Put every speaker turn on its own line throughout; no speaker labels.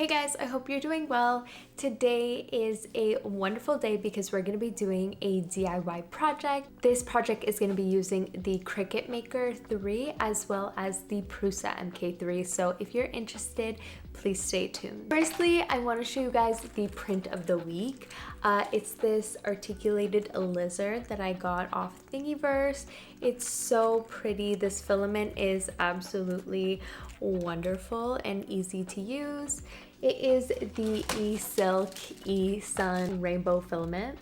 Hey guys, I hope you're doing well. Today is a wonderful day because we're going to be doing a DIY project. This project is going to be using the Cricut Maker 3 as well as the Prusa MK3. So if you're interested, please stay tuned. Firstly, I want to show you guys the print of the week. It's this articulated lizard that I got off Thingiverse. It's so pretty. This filament is absolutely wonderful and easy to use. It is the eSilk eSun rainbow filament.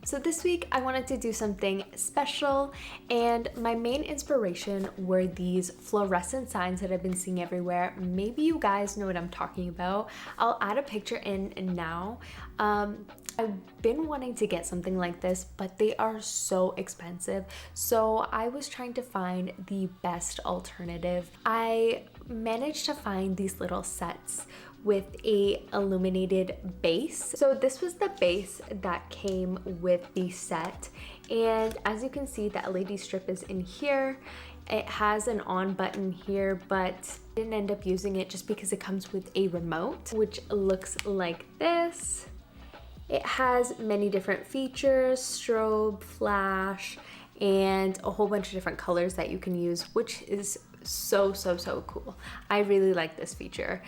So this week I wanted to do something special, and my main inspiration were these fluorescent signs that I've been seeing everywhere. Maybe you guys know what I'm talking about. I'll add a picture in now. I've been wanting to get something like this, but they are so expensive. So I was trying to find the best alternative. I managed to find these little sets with a illuminated base. So this was the base that came with the set, and as you can see, the LED strip is in here. It has an on button here, but I didn't end up using it just because it comes with a remote, which looks like this. It has many different features, strobe, flash, and a whole bunch of different colors that you can use, which is so cool. I really like this feature.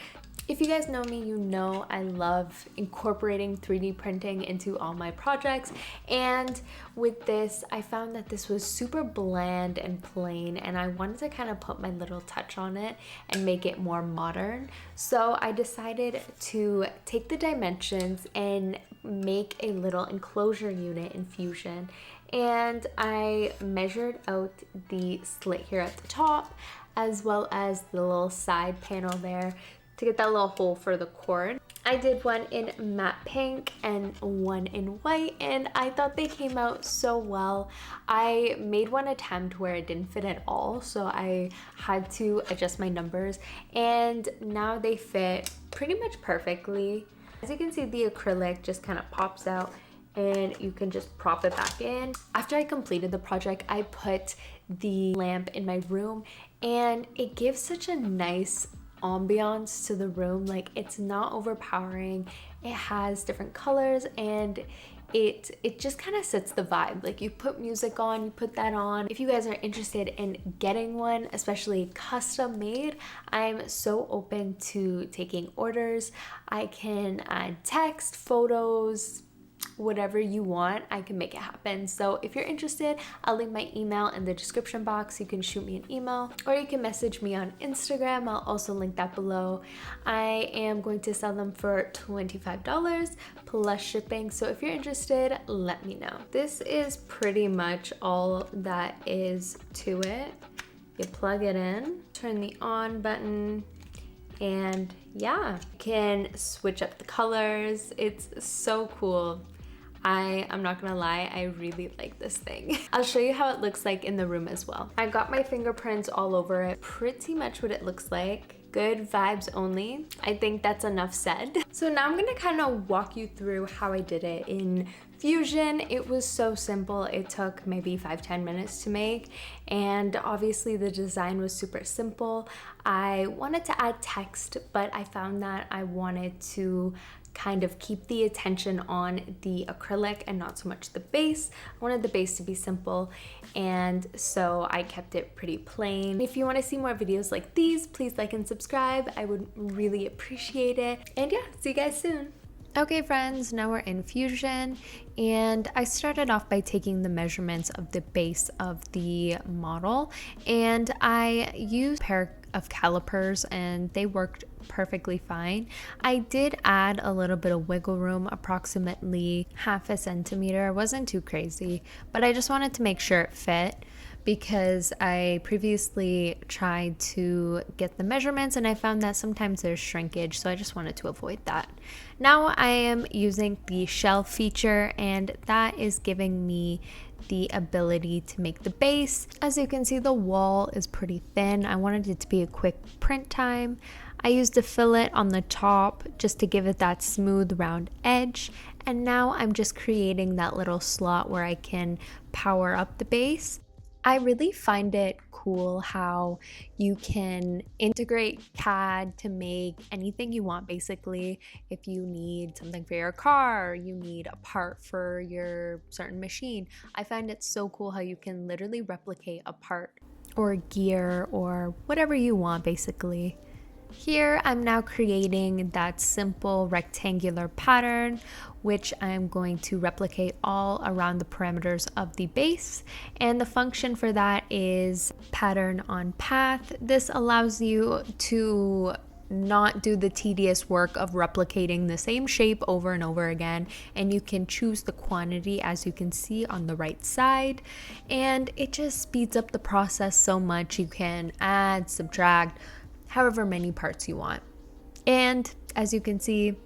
If you guys know me, you know I love incorporating 3D printing into all my projects, and with this, I found that this was super bland and plain, and I wanted to kind of put my little touch on it and make it more modern. So I decided to take the dimensions and make a little enclosure unit in Fusion, and I measured out the slit here at the top as well as the little side panel there to get that little hole for the cord. I did one in matte pink and one in white, and I thought they came out so well. I made one attempt where it didn't fit at all, so I had to adjust my numbers, and now they fit pretty much perfectly. As you can see, the acrylic just kind of pops out and you can just prop it back in. After I completed the project, I put the lamp in my room, and it gives such a nice ambiance to the room. Like, it's not overpowering. It has different colors, and it just kind of sets the vibe. Like, you put music on, you put that on. If you guys are interested in getting one, especially custom made, I'm so open to taking orders. I can add text, photos, whatever you want, I can make it happen. So if you're interested, I'll leave my email in the description box. You can shoot me an email, or you can message me on Instagram. I'll also link that below. I am going to sell them for $25 plus shipping. So if you're interested, let me know. This is pretty much all that is to it. You plug it in, turn the on button, and yeah, you can switch up the colors. It's so cool. I'm not gonna lie, I really like this thing. I'll show you how it looks like in the room as well. I got my fingerprints all over it. Pretty much what it looks like. Good vibes only. I think that's enough said. So now I'm gonna kind of walk you through how I did it in Fusion. It was so simple. It took maybe 5-10 minutes to make, and obviously the design was super simple. I wanted to add text, but I found that I wanted to kind of keep the attention on the acrylic and not so much the base. I wanted the base to be simple, and so I kept it pretty plain. If you want to see more videos like these, please like and subscribe. I would really appreciate it. And yeah, see you guys soon. Okay friends, now we're in Fusion, and I started off by taking the measurements of the base of the model, and I used a pair of calipers and they worked perfectly fine. I did add a little bit of wiggle room, approximately 1/2 centimeter. It wasn't too crazy, but I just wanted to make sure it fit, because I previously tried to get the measurements and I found that sometimes there's shrinkage, so I just wanted to avoid that. Now I am using the shelf feature, and that is giving me the ability to make the base. As you can see, the wall is pretty thin. I wanted it to be a quick print time. I used a fillet on the top just to give it that smooth round edge, and now I'm just creating that little slot where I can power up the base. I really find it cool cool how you can integrate CAD to make anything you want basically. If you need something for your car, you need a part for your certain machine, I find it so cool how you can literally replicate a part or gear or whatever you want basically. Here I'm now creating that simple rectangular pattern, which I'm going to replicate all around the parameters of the base. And the function for that is pattern on path. This allows you to not do the tedious work of replicating the same shape over and over again, and you can choose the quantity as you can see on the right side, and it just speeds up the process so much. You can add, subtract, however many parts you want. And as you can see,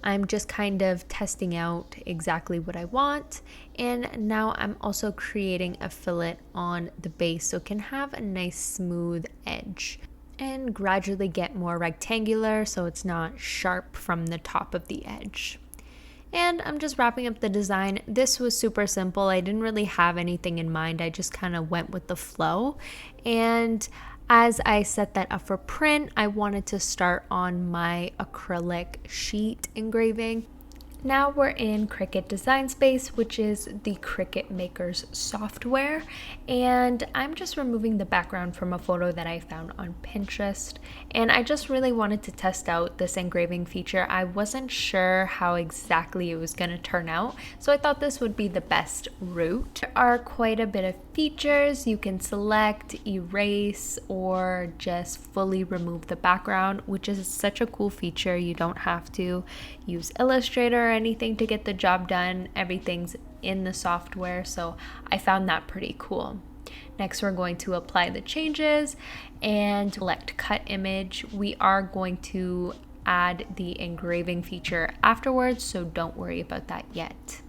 I'm just kind of testing out exactly what I want. And now I'm also creating a fillet on the base so it can have a nice smooth edge and gradually get more rectangular so it's not sharp from the top of the edge. And I'm just wrapping up the design. This was super simple. I didn't really have anything in mind. I just kind of went with the flow. And as I set that up for print, I wanted to start on my acrylic sheet engraving. Now we're in Cricut Design Space, which is the Cricut Maker's software, and I'm just removing the background from a photo that I found on Pinterest, and I just really wanted to test out this engraving feature. I wasn't sure how exactly it was going to turn out, so I thought this would be the best route. There are quite a bit of features. You can select, erase, or just fully remove the background, which is such a cool feature. You don't have to use Illustrator or anything to get the job done. Everything's in the software, so I found that pretty cool. Next, we're going to apply the changes and select cut image. We are going to add the engraving feature afterwards, so don't worry about that yet.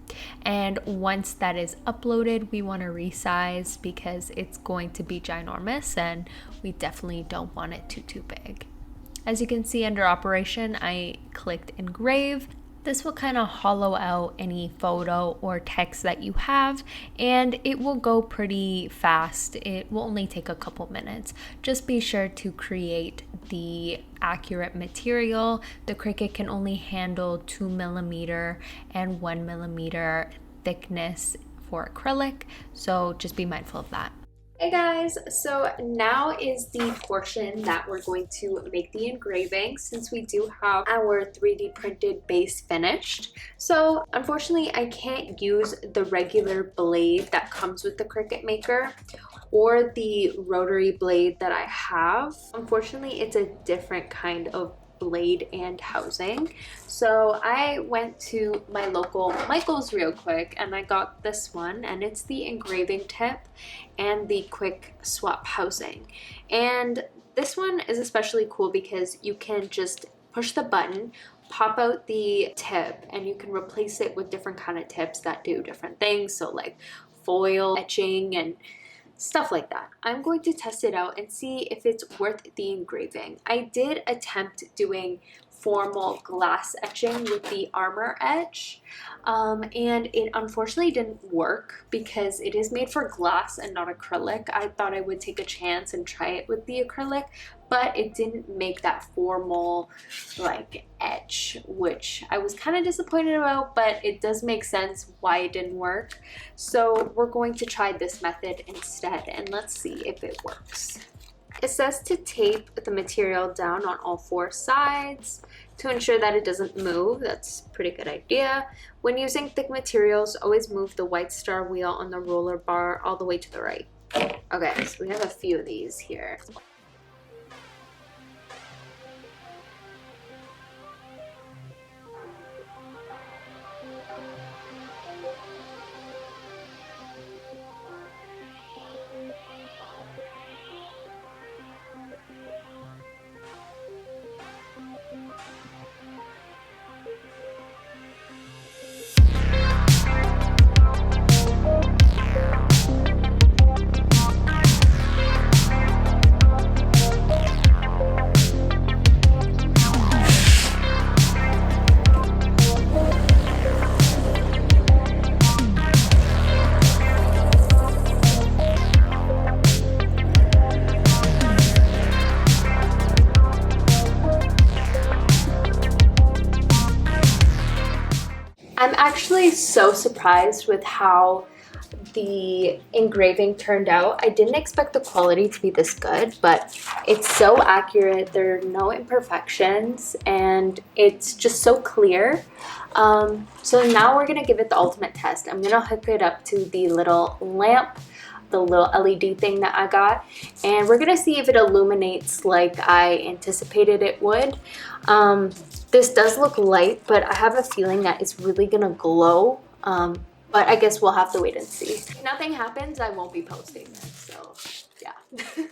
And once that is uploaded, we want to resize because it's going to be ginormous and we definitely don't want it too big. As you can see under operation, I clicked engrave. This will kind of hollow out any photo or text that you have, and it will go pretty fast. It will only take a couple minutes. Just be sure to create the accurate material. The Cricut can only handle 2mm and 1mm thickness for acrylic, so just be mindful of that. Hey guys, so now is the portion that we're going to make the engraving since we do have our 3D printed base finished. So unfortunately I can't use the regular blade that comes with the Cricut Maker or the rotary blade that I have. Unfortunately it's a different kind of blade and housing. So I went to my local Michael's real quick and I got this one, and it's the Engraving Tip and the quick swap housing. And this one is especially cool because you can just push the button, pop out the tip, and you can replace it with different kind of tips that do different things. So like foil, etching, and stuff like that. I'm going to test it out and see if it's worth the engraving. I did attempt doing formal glass etching with the armor etch, and it unfortunately didn't work because it is made for glass and not acrylic. I thought I would take a chance and try it with the acrylic, but it didn't make that formal like etch, which I was kind of disappointed about, but it does make sense why it didn't work. So we're going to try this method instead, and let's see if it works. It says to tape the material down on all 4 sides to ensure that it doesn't move. That's a pretty good idea. When using thick materials, always move the white star wheel on the roller bar all the way to the right. Okay, so we have a few of these here. I'm actually so surprised with how the engraving turned out. I didn't expect the quality to be this good, but it's so accurate. There are no imperfections and it's just so clear. So now we're gonna give it the ultimate test. I'm gonna hook it up to the little lamp, the little LED thing that I got, and we're gonna see if it illuminates like I anticipated it would. This does look light, but I have a feeling that it's really gonna glow. But I guess we'll have to wait and see. If nothing happens, I won't be posting this, so yeah.